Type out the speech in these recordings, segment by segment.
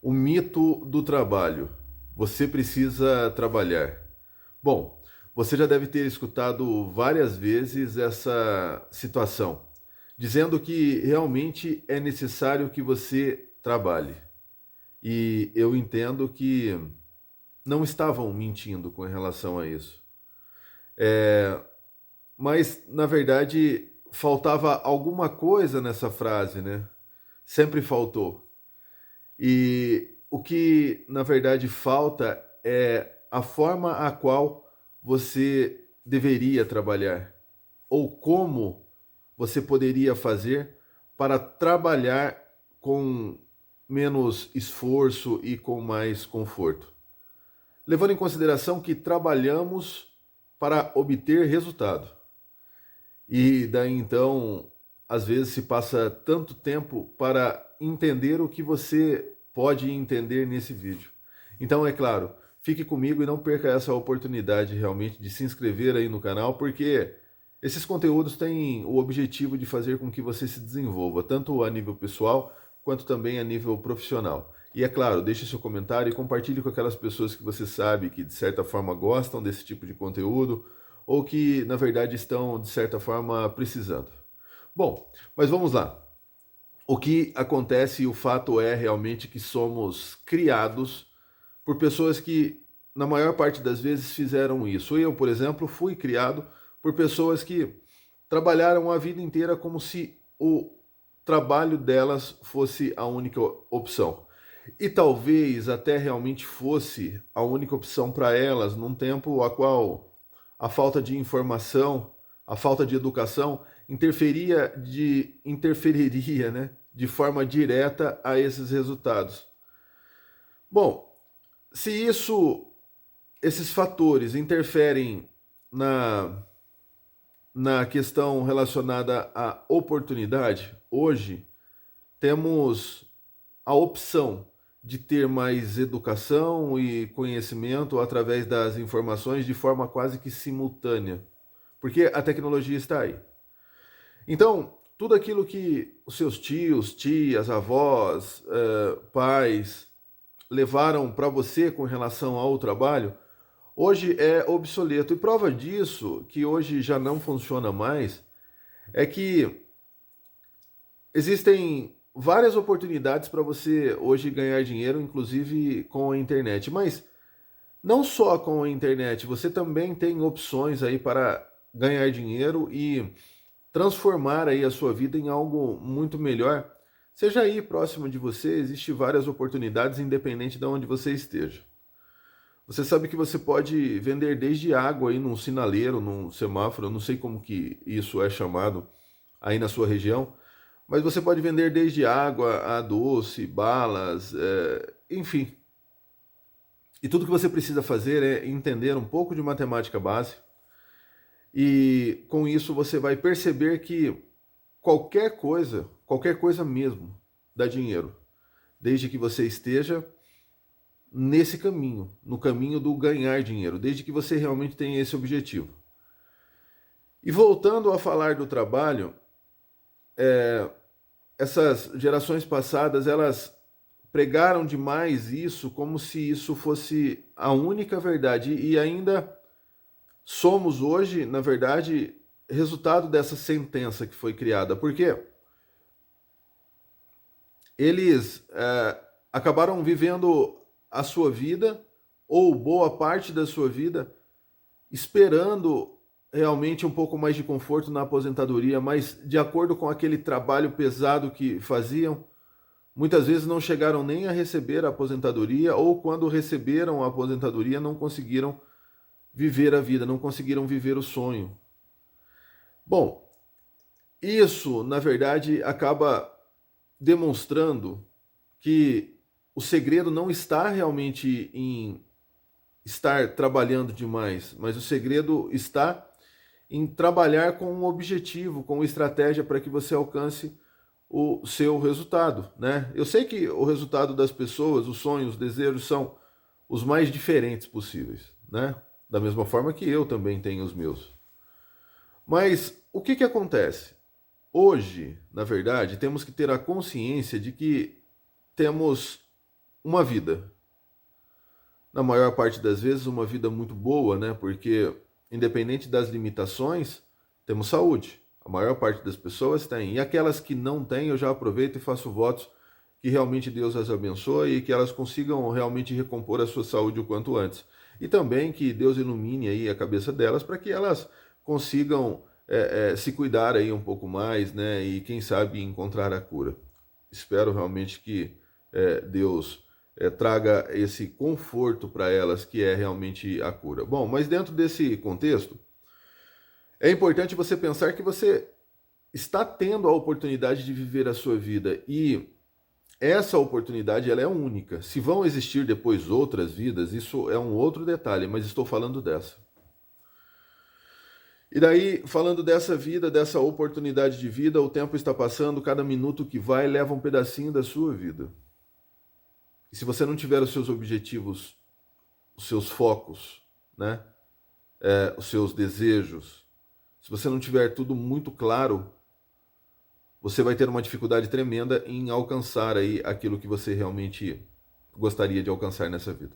O mito do trabalho. Você precisa trabalhar. Bom, você já deve ter escutado várias vezes essa situação, dizendo que realmente é necessário que você trabalhe. E eu entendo que não estavam mentindo com relação a isso. Mas, na verdade, faltava alguma coisa nessa frase, né? Sempre faltou. E o que na verdade falta é a forma a qual você deveria trabalhar, ou como você poderia fazer para trabalhar com menos esforço e com mais conforto. Levando em consideração que trabalhamos para obter resultado. E daí então, às vezes se passa tanto tempo para entender o que você pode entender nesse vídeo. Então, é claro, fique comigo e não perca essa oportunidade realmente de se inscrever aí no canal, porque esses conteúdos têm o objetivo de fazer com que você se desenvolva, tanto a nível pessoal quanto também a nível profissional. E é claro, deixe seu comentário e compartilhe com aquelas pessoas que você sabe que de certa forma gostam desse tipo de conteúdo ou que na verdade estão de certa forma precisando. Bom, mas vamos lá. O que acontece e o fato é realmente que somos criados por pessoas que, na maior parte das vezes, fizeram isso. Eu, por exemplo, fui criado por pessoas que trabalharam a vida inteira como se o trabalho delas fosse a única opção. E talvez até realmente fosse a única opção para elas num tempo a qual a falta de informação, a falta de educação interferiria, né, de forma direta a esses resultados. Bom, se esses fatores interferem na, na questão relacionada à oportunidade, hoje temos a opção de ter mais educação e conhecimento através das informações de forma quase que simultânea, porque a tecnologia está aí. Então, tudo aquilo que os seus tios, tias, avós, pais levaram para você com relação ao trabalho, hoje é obsoleto. E prova disso, que hoje já não funciona mais, é que existem várias oportunidades para você hoje ganhar dinheiro, inclusive com a internet. Mas não só com a internet, você também tem opções aí para ganhar dinheiro e transformar aí a sua vida em algo muito melhor. Seja aí próximo de você, existe várias oportunidades independente de onde você esteja. Você sabe que você pode vender desde água aí num sinaleiro, num semáforo, eu não sei como que isso é chamado aí na sua região, mas você pode vender desde água a doce, balas, enfim. E tudo que você precisa fazer é entender um pouco de matemática base e com isso você vai perceber que qualquer coisa mesmo, dá dinheiro, desde que você esteja nesse caminho, no caminho do ganhar dinheiro, desde que você realmente tenha esse objetivo. E voltando a falar do trabalho, essas gerações passadas, elas pregaram demais isso como se isso fosse a única verdade e ainda somos hoje, na verdade, resultado dessa sentença que foi criada, porque eles acabaram vivendo a sua vida ou boa parte da sua vida esperando realmente um pouco mais de conforto na aposentadoria, mas de acordo com aquele trabalho pesado que faziam, muitas vezes não chegaram nem a receber a aposentadoria ou quando receberam a aposentadoria não conseguiram viver a vida, não conseguiram viver o sonho. Bom, isso, na verdade, acaba demonstrando que o segredo não está realmente em estar trabalhando demais, mas o segredo está em trabalhar com um objetivo, com uma estratégia para que você alcance o seu resultado, né? Eu sei que o resultado das pessoas, os sonhos, os desejos são os mais diferentes possíveis, né? Da mesma forma que eu também tenho os meus. Mas o que acontece? Hoje, na verdade, temos que ter a consciência de que temos uma vida. Na maior parte das vezes, uma vida muito boa, né? Porque, independente das limitações, temos saúde. A maior parte das pessoas tem. E aquelas que não têm, eu já aproveito e faço votos que realmente Deus as abençoe e que elas consigam realmente recompor a sua saúde o quanto antes. E também que Deus ilumine aí a cabeça delas para que elas consigam se cuidar aí um pouco mais, né? E quem sabe encontrar a cura. Espero realmente que Deus traga esse conforto para elas, que é realmente a cura. Bom, mas dentro desse contexto, é importante você pensar que você está tendo a oportunidade de viver a sua vida e essa oportunidade ela é única. Se vão existir depois outras vidas, isso é um outro detalhe, mas estou falando dessa. E daí, falando dessa vida, dessa oportunidade de vida, o tempo está passando, cada minuto que vai leva um pedacinho da sua vida. E se você não tiver os seus objetivos, os seus focos, né? Os seus desejos, se você não tiver tudo muito claro, você vai ter uma dificuldade tremenda em alcançar aí aquilo que você realmente gostaria de alcançar nessa vida.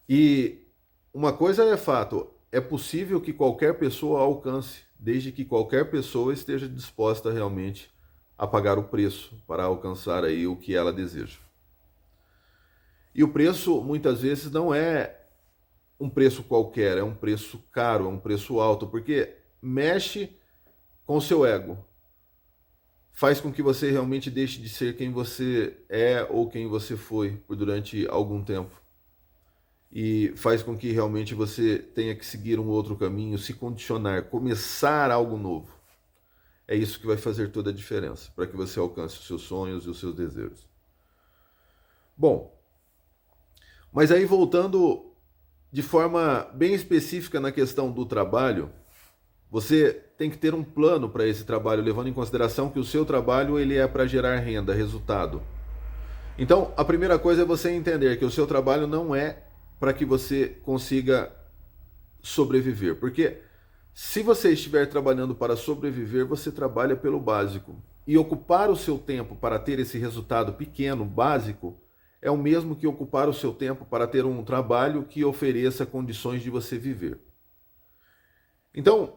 E uma coisa é fato, é possível que qualquer pessoa alcance, desde que qualquer pessoa esteja disposta realmente a pagar o preço para alcançar aí o que ela deseja. E o preço muitas vezes não é um preço qualquer, é um preço caro, é um preço alto, porque mexe com o seu ego. Faz com que você realmente deixe de ser quem você é ou quem você foi por durante algum tempo. E faz com que realmente você tenha que seguir um outro caminho, se condicionar, começar algo novo. É isso que vai fazer toda a diferença para que você alcance os seus sonhos e os seus desejos. Bom, mas aí voltando de forma bem específica na questão do trabalho, você tem que ter um plano para esse trabalho, levando em consideração que o seu trabalho ele é para gerar renda, resultado. Então, a primeira coisa é você entender que o seu trabalho não é para que você consiga sobreviver. Porque se você estiver trabalhando para sobreviver, você trabalha pelo básico. E ocupar o seu tempo para ter esse resultado pequeno, básico, é o mesmo que ocupar o seu tempo para ter um trabalho que ofereça condições de você viver. Então,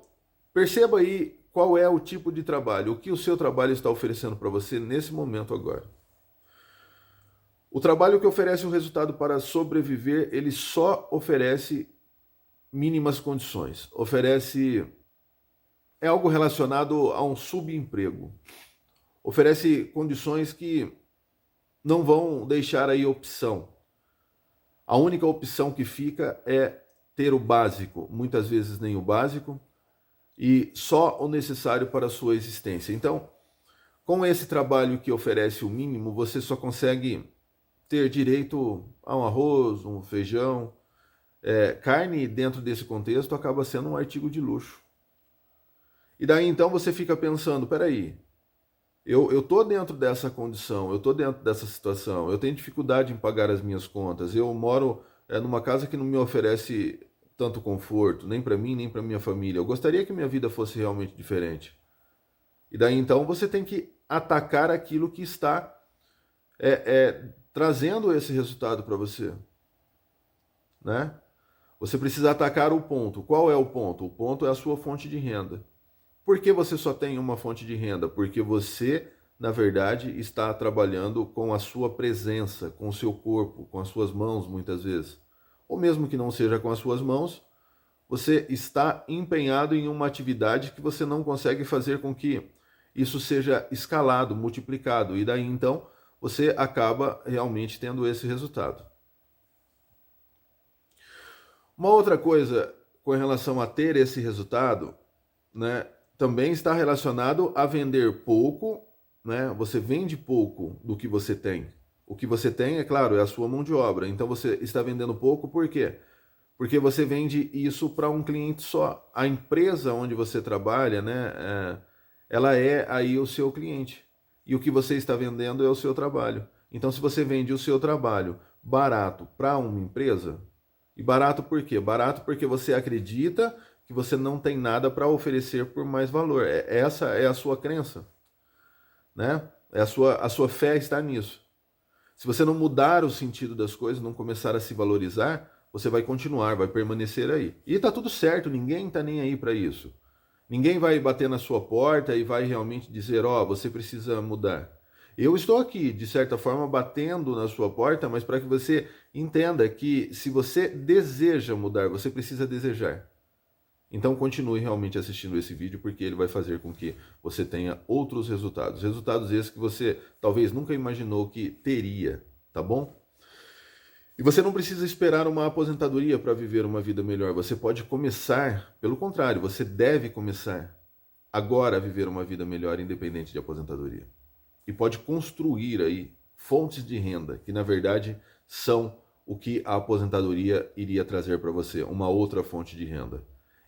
perceba aí qual é o tipo de trabalho, o que o seu trabalho está oferecendo para você nesse momento agora. O trabalho que oferece um resultado para sobreviver, ele só oferece mínimas condições. É algo relacionado a um subemprego. Oferece condições que não vão deixar aí opção. A única opção que fica é ter o básico, muitas vezes nem o básico, e só o necessário para a sua existência. Então, com esse trabalho que oferece o mínimo, você só consegue ter direito a um arroz, um feijão. Carne, dentro desse contexto, acaba sendo um artigo de luxo. E daí então você fica pensando, peraí, eu estou dentro dessa condição, eu estou dentro dessa situação, eu tenho dificuldade em pagar as minhas contas, eu moro numa casa que não me oferece tanto conforto, nem para mim, nem para minha família. Eu gostaria que minha vida fosse realmente diferente. E daí então você tem que atacar aquilo que está trazendo esse resultado para você, né? Você precisa atacar o ponto. Qual é o ponto? O ponto é a sua fonte de renda. Por que você só tem uma fonte de renda? Porque você, na verdade, está trabalhando com a sua presença, com o seu corpo, com as suas mãos, muitas vezes. Ou mesmo que não seja com as suas mãos, você está empenhado em uma atividade que você não consegue fazer com que isso seja escalado, multiplicado. E daí, então, você acaba realmente tendo esse resultado. Uma outra coisa com relação a ter esse resultado, né, também está relacionado a vender pouco, né? Você vende pouco do que você tem. O que você tem, é claro, é a sua mão de obra. Então você está vendendo pouco, por quê? Porque você vende isso para um cliente só. A empresa onde você trabalha, né, ela é aí o seu cliente. E o que você está vendendo é o seu trabalho. Então, se você vende o seu trabalho barato para uma empresa, e barato por quê? Barato porque você acredita que você não tem nada para oferecer por mais valor. Essa é a sua crença, né? A sua fé está nisso. Se você não mudar o sentido das coisas, não começar a se valorizar, você vai continuar, vai permanecer aí. E tá tudo certo, ninguém tá nem aí para isso. Ninguém vai bater na sua porta e vai realmente dizer, ó, você precisa mudar. Eu estou aqui, de certa forma, batendo na sua porta, mas para que você entenda que se você deseja mudar, você precisa desejar. Então continue realmente assistindo esse vídeo, porque ele vai fazer com que você tenha outros resultados. Resultados esses que você talvez nunca imaginou que teria, tá bom? E você não precisa esperar uma aposentadoria para viver uma vida melhor. Você pode começar, pelo contrário, você deve começar agora a viver uma vida melhor, independente de aposentadoria. E pode construir aí fontes de renda, que na verdade são o que a aposentadoria iria trazer para você, uma outra fonte de renda.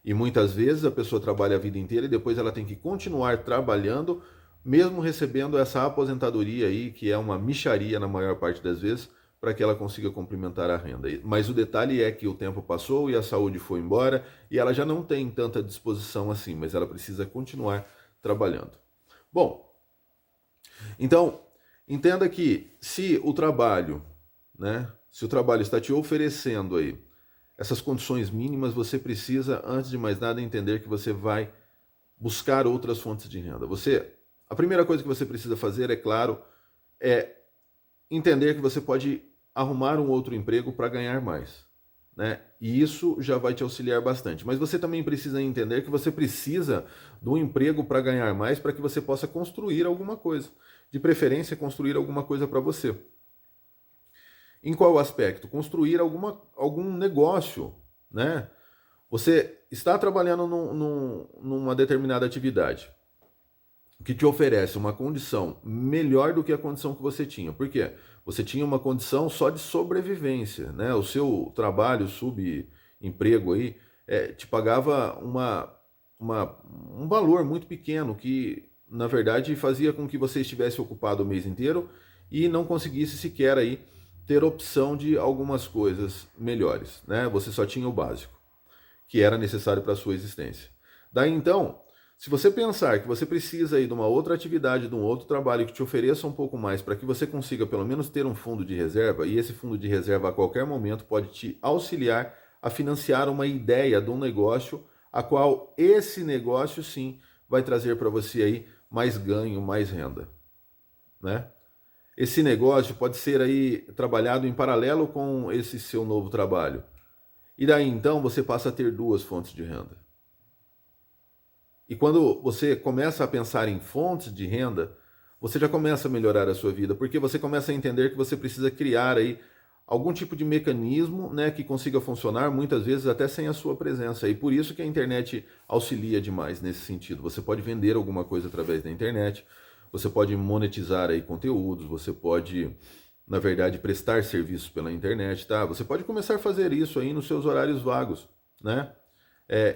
E muitas vezes a pessoa trabalha a vida inteira e depois ela tem que continuar trabalhando, mesmo recebendo essa aposentadoria aí, que é uma mixaria na maior parte das vezes, para que ela consiga complementar a renda. Mas o detalhe é que o tempo passou e a saúde foi embora e ela já não tem tanta disposição assim, mas ela precisa continuar trabalhando. Bom, então entenda que se o trabalho, né, se o trabalho está te oferecendo aí essas condições mínimas, você precisa, antes de mais nada, entender que você vai buscar outras fontes de renda. A primeira coisa que você precisa fazer, é claro, é entender que você pode arrumar um outro emprego para ganhar mais, né? E isso já vai te auxiliar bastante. Mas você também precisa entender que você precisa de um emprego para ganhar mais, para que você possa construir alguma coisa. De preferência, construir alguma coisa para você. Em qual aspecto? Construir algum negócio, né? Você está trabalhando numa determinada atividade que te oferece uma condição melhor do que a condição que você tinha. Por quê? Você tinha uma condição só de sobrevivência, né? O seu trabalho, subemprego aí, te pagava um valor muito pequeno que, na verdade, fazia com que você estivesse ocupado o mês inteiro e não conseguisse sequer aí ter opção de algumas coisas melhores, né? Você só tinha o básico, que era necessário para a sua existência. Daí então, se você pensar que você precisa aí de uma outra atividade, de um outro trabalho que te ofereça um pouco mais para que você consiga pelo menos ter um fundo de reserva, e esse fundo de reserva a qualquer momento pode te auxiliar a financiar uma ideia de um negócio, a qual esse negócio sim vai trazer para você aí mais ganho, mais renda, né? Esse negócio pode ser aí trabalhado em paralelo com esse seu novo trabalho. E daí então você passa a ter duas fontes de renda. E quando você começa a pensar em fontes de renda, você já começa a melhorar a sua vida, porque você começa a entender que você precisa criar aí algum tipo de mecanismo, né, que consiga funcionar muitas vezes até sem a sua presença. E por isso que a internet auxilia demais nesse sentido. Você pode vender alguma coisa através da internet, você pode monetizar aí conteúdos, você pode, na verdade, prestar serviços pela internet, tá? Você pode começar a fazer isso aí nos seus horários vagos, né?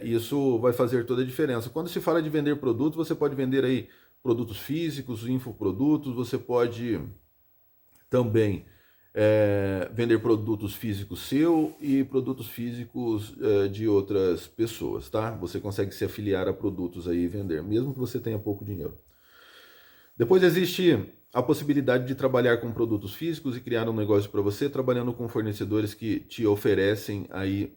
Isso vai fazer toda a diferença. Quando se fala de vender produtos, você pode vender aí produtos físicos, infoprodutos, você pode também vender produtos físicos seu e produtos físicos de outras pessoas, tá? Você consegue se afiliar a produtos aí e vender, mesmo que você tenha pouco dinheiro. Depois existe a possibilidade de trabalhar com produtos físicos e criar um negócio para você, trabalhando com fornecedores que te oferecem aí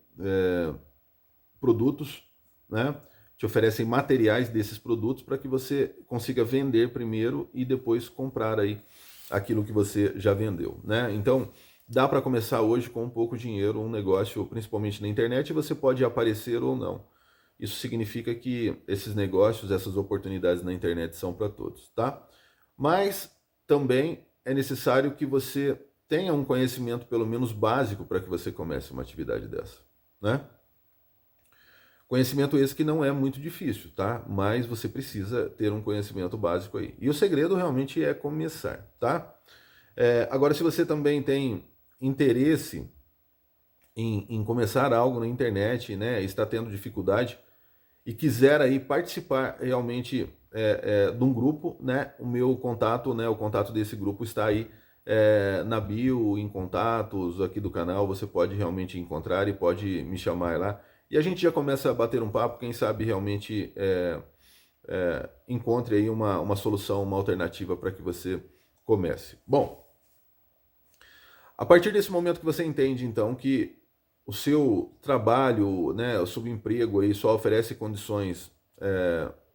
produtos, né? Te oferecem materiais desses produtos para que você consiga vender primeiro e depois comprar aí aquilo que você já vendeu, né? Então, dá para começar hoje com um pouco dinheiro, um negócio, principalmente na internet, e você pode aparecer ou não. Isso significa que esses negócios, essas oportunidades na internet são para todos, tá? Mas também é necessário que você tenha um conhecimento pelo menos básico para que você comece uma atividade dessa, né? Conhecimento esse que não é muito difícil, tá? Mas você precisa ter um conhecimento básico aí. E o segredo realmente é começar, tá? Agora, se você também tem interesse em começar algo na internet, né? Está tendo dificuldade e quiser aí participar realmente de um grupo, né? O meu contato, né? O contato desse grupo está aí na bio, em contatos aqui do canal. Você pode realmente encontrar e pode me chamar lá. E a gente já começa a bater um papo, quem sabe realmente encontre aí uma solução, uma alternativa para que você comece. Bom, A partir desse momento que você entende, então, que o seu trabalho, né, o subemprego aí só oferece condições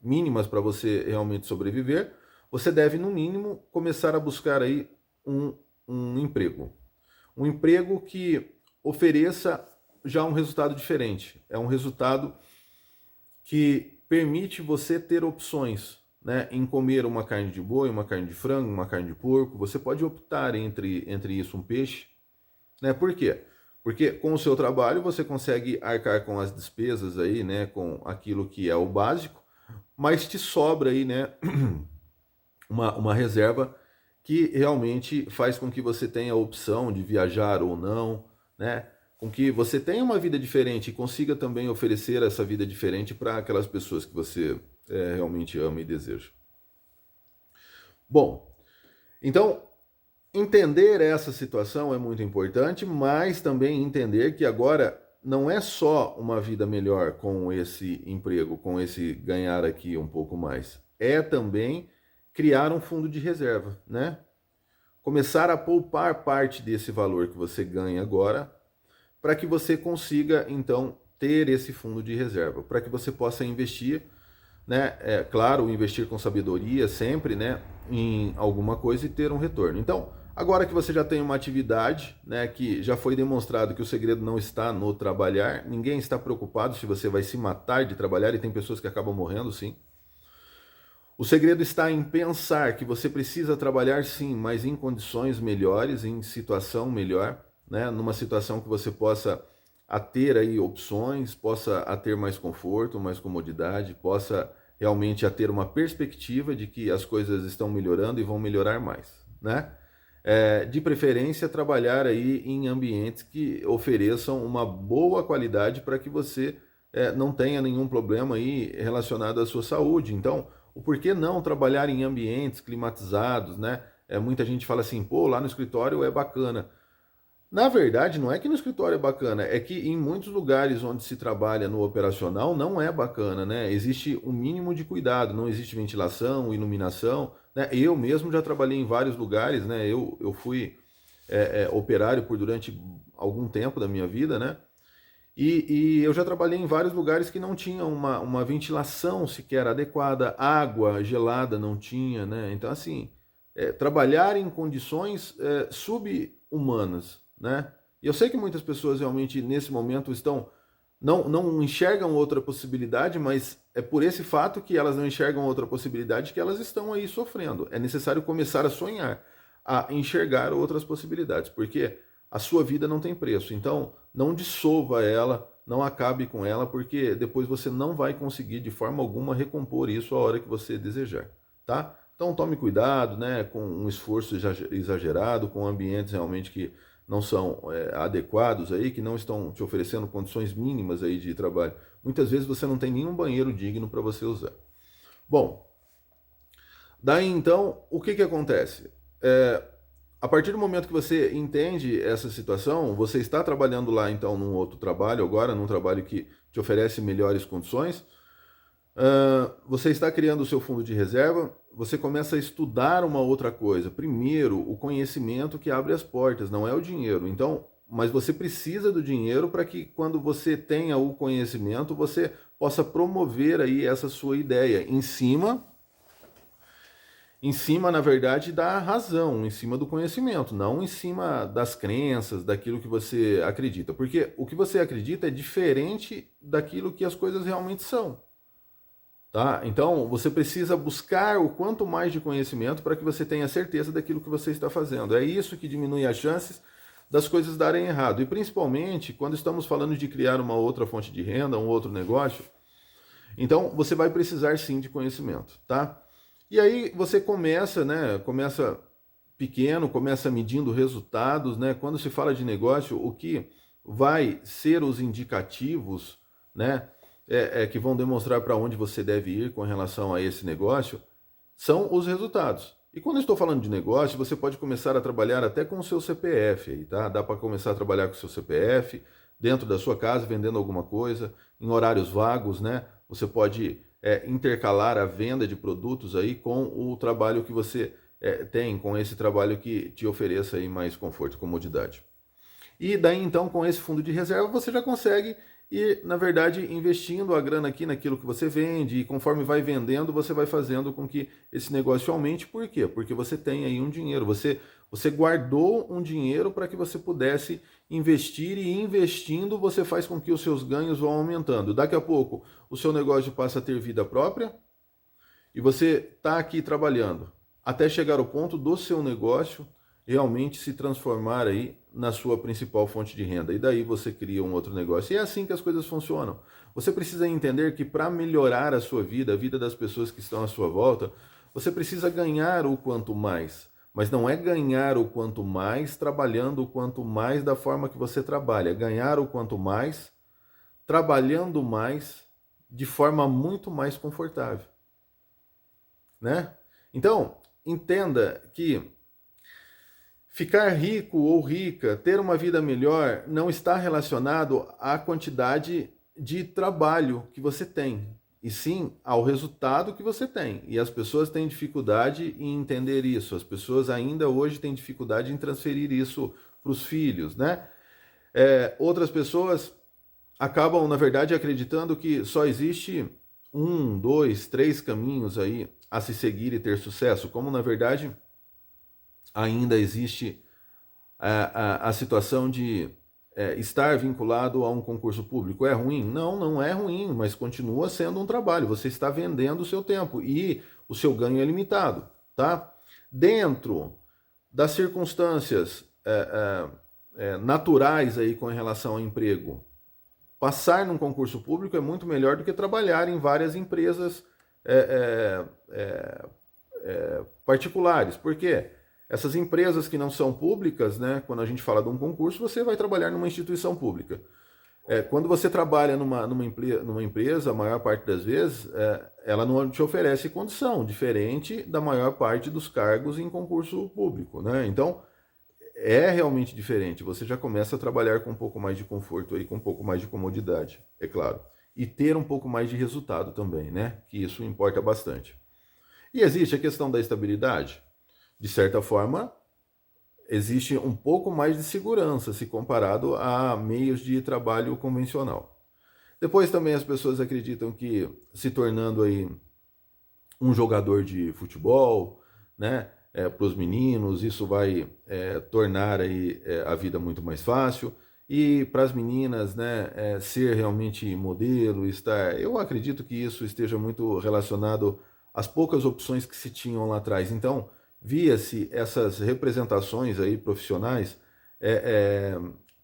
mínimas para você realmente sobreviver, você deve, no mínimo, começar a buscar aí um emprego. Um emprego que ofereça já um resultado diferente. É um resultado que permite você ter opções, né, em comer uma carne de boi, uma carne de frango, uma carne de porco. Você pode optar entre isso, um peixe. Né? Por quê? Porque com o seu trabalho você consegue arcar com as despesas aí, né, com aquilo que é o básico, mas te sobra aí, né, uma reserva que realmente faz com que você tenha a opção de viajar ou não, né? Com que você tenha uma vida diferente e consiga também oferecer essa vida diferente para aquelas pessoas que você realmente ama e deseja. Bom, então entender essa situação é muito importante, mas também entender que agora não é só uma vida melhor com esse emprego, com esse ganhar aqui um pouco mais. É também criar um fundo de reserva, né? Começar a poupar parte desse valor que você ganha agora para que você consiga, então, ter esse fundo de reserva, para que você possa investir, né? É claro, investir com sabedoria sempre, né? Em alguma coisa e ter um retorno. Então, agora que você já tem uma atividade, né? Que já foi demonstrado que o segredo não está no trabalhar, ninguém está preocupado se você vai se matar de trabalhar e tem pessoas que acabam morrendo, sim. O segredo está em pensar que você precisa trabalhar sim, mas em condições melhores, em situação melhor, né? Numa situação que você possa a ter aí opções, possa a ter mais conforto, mais comodidade, possa realmente a ter uma perspectiva de que as coisas estão melhorando e vão melhorar mais, né? De preferência trabalhar aí em ambientes que ofereçam uma boa qualidade para que você não tenha nenhum problema aí relacionado à sua saúde. Então, o porquê não trabalhar em ambientes climatizados, né? Muita gente fala assim, pô, lá no escritório é bacana. Na verdade, não é que no escritório é bacana, é que em muitos lugares onde se trabalha no operacional não é bacana, né? Existe um mínimo de cuidado, não existe ventilação, iluminação, né? Eu mesmo já trabalhei em vários lugares, né? Eu fui operário por durante algum tempo da minha vida, né? E eu já trabalhei em vários lugares que não tinham uma ventilação sequer adequada, água gelada não tinha, né? Então, assim, trabalhar em condições sub-humanas, né? E eu sei que muitas pessoas realmente nesse momento não enxergam outra possibilidade, mas é por esse fato que elas não enxergam outra possibilidade que elas estão aí sofrendo. É necessário começar a sonhar, a enxergar outras possibilidades, porque a sua vida não tem preço. Então, não dissolva ela, não acabe com ela, porque depois você não vai conseguir de forma alguma recompor isso a hora que você desejar, tá? Então tome cuidado, né, com um esforço exagerado, com ambientes realmente que não são adequados aí, que não estão te oferecendo condições mínimas aí de trabalho. Muitas vezes você não tem nenhum banheiro digno para você usar. Bom, daí então, o que acontece? A partir do momento que você entende essa situação, você está trabalhando lá então num outro trabalho agora, num trabalho que te oferece melhores condições, você está criando o seu fundo de reserva, você começa a estudar uma outra coisa. Primeiro, o conhecimento que abre as portas, não é o dinheiro. Então, mas você precisa do dinheiro para que quando você tenha o conhecimento, você possa promover aí essa sua ideia em cima, na verdade, da razão, em cima do conhecimento, não em cima das crenças, daquilo que você acredita. Porque o que você acredita é diferente daquilo que as coisas realmente são. Tá? Então, você precisa buscar o quanto mais de conhecimento para que você tenha certeza daquilo que você está fazendo. É isso que diminui as chances das coisas darem errado. E principalmente quando estamos falando de criar uma outra fonte de renda, um outro negócio, então você vai precisar sim de conhecimento, tá? E aí você começa, né? Começa pequeno, começa medindo resultados, né? Quando se fala de negócio, o que vai ser os indicativos, né? Que vão demonstrar para onde você deve ir com relação a esse negócio, são os resultados. E quando eu estou falando de negócio, você pode começar a trabalhar até com o seu CPF aí, tá? Dá para começar a trabalhar com o seu CPF dentro da sua casa, vendendo alguma coisa, em horários vagos, né? Você pode intercalar a venda de produtos aí com o trabalho que você tem com esse trabalho que te ofereça aí mais conforto e comodidade. E daí então, com esse fundo de reserva, você já consegue ir, na verdade, investindo a grana aqui naquilo que você vende, e conforme vai vendendo, você vai fazendo com que esse negócio aumente. Por quê? Porque você tem aí um dinheiro, você guardou um dinheiro para que você pudesse investir, e investindo você faz com que os seus ganhos vão aumentando. Daqui a pouco o seu negócio passa a ter vida própria e você está aqui trabalhando até chegar ao ponto do seu negócio realmente se transformar aí na sua principal fonte de renda. E daí você cria um outro negócio. E é assim que as coisas funcionam. Você precisa entender que para melhorar a sua vida, a vida das pessoas que estão à sua volta, você precisa ganhar o quanto mais. Mas não é ganhar o quanto mais trabalhando o quanto mais da forma que você trabalha. É ganhar o quanto mais trabalhando mais de forma muito mais confortável, né? Então, entenda que ficar rico ou rica, ter uma vida melhor, não está relacionado à quantidade de trabalho que você tem, e sim ao resultado que você tem. E as pessoas têm dificuldade em entender isso. As pessoas ainda hoje têm dificuldade em transferir isso para os filhos, né? Outras pessoas acabam, na verdade, acreditando que só existe um, dois, três caminhos aí a se seguir e ter sucesso, como na verdade ainda existe a situação de estar vinculado a um concurso público. É ruim? Não, não é ruim, mas continua sendo um trabalho. Você está vendendo o seu tempo e o seu ganho é limitado, tá? Dentro das circunstâncias naturais aí com relação ao emprego, passar num concurso público é muito melhor do que trabalhar em várias empresas particulares. Por quê? Essas empresas que não são públicas, né, quando a gente fala de um concurso, você vai trabalhar numa instituição pública. Quando você trabalha numa empresa, a maior parte das vezes, ela não te oferece condição, diferente da maior parte dos cargos em concurso público, né? Então, é realmente diferente. Você já começa a trabalhar com um pouco mais de conforto aí, com um pouco mais de comodidade, é claro. E ter um pouco mais de resultado também, né? Que isso importa bastante. E existe a questão da estabilidade. De certa forma, existe um pouco mais de segurança se comparado a meios de trabalho convencional. Depois também as pessoas acreditam que se tornando aí um jogador de futebol, né, para os meninos, isso vai tornar aí a vida muito mais fácil. E para as meninas, né, ser realmente modelo, estar. Eu acredito que isso esteja muito relacionado às poucas opções que se tinham lá atrás. Então, via-se essas representações aí profissionais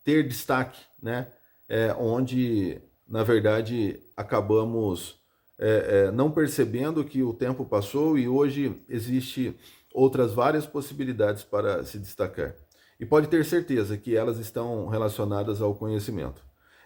ter destaque, né? Onde, na verdade, acabamos não percebendo que o tempo passou e hoje existe outras várias possibilidades para se destacar. E pode ter certeza que elas estão relacionadas ao conhecimento.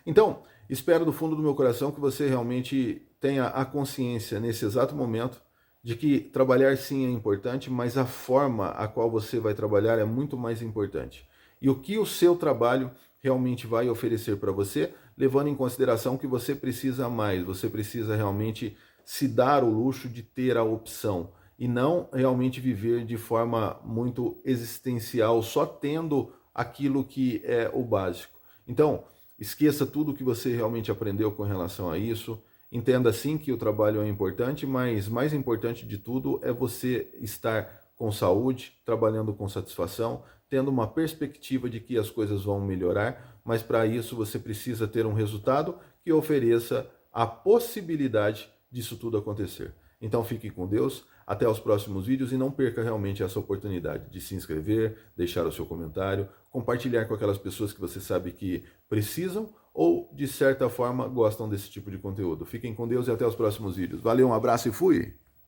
Então, espero do fundo do meu coração que você realmente tenha a consciência nesse exato momento de que trabalhar sim é importante, mas a forma a qual você vai trabalhar é muito mais importante. E o que o seu trabalho realmente vai oferecer para você, levando em consideração que você precisa mais, você precisa realmente se dar o luxo de ter a opção e não realmente viver de forma muito existencial, só tendo aquilo que é o básico. Então, esqueça tudo que você realmente aprendeu com relação a isso. Entenda sim que o trabalho é importante, mas mais importante de tudo é você estar com saúde, trabalhando com satisfação, tendo uma perspectiva de que as coisas vão melhorar, mas para isso você precisa ter um resultado que ofereça a possibilidade disso tudo acontecer. Então fique com Deus, até os próximos vídeos e não perca realmente essa oportunidade de se inscrever, deixar o seu comentário, compartilhar com aquelas pessoas que você sabe que precisam ou, de certa forma, gostam desse tipo de conteúdo. Fiquem com Deus e até os próximos vídeos. Valeu, um abraço e fui!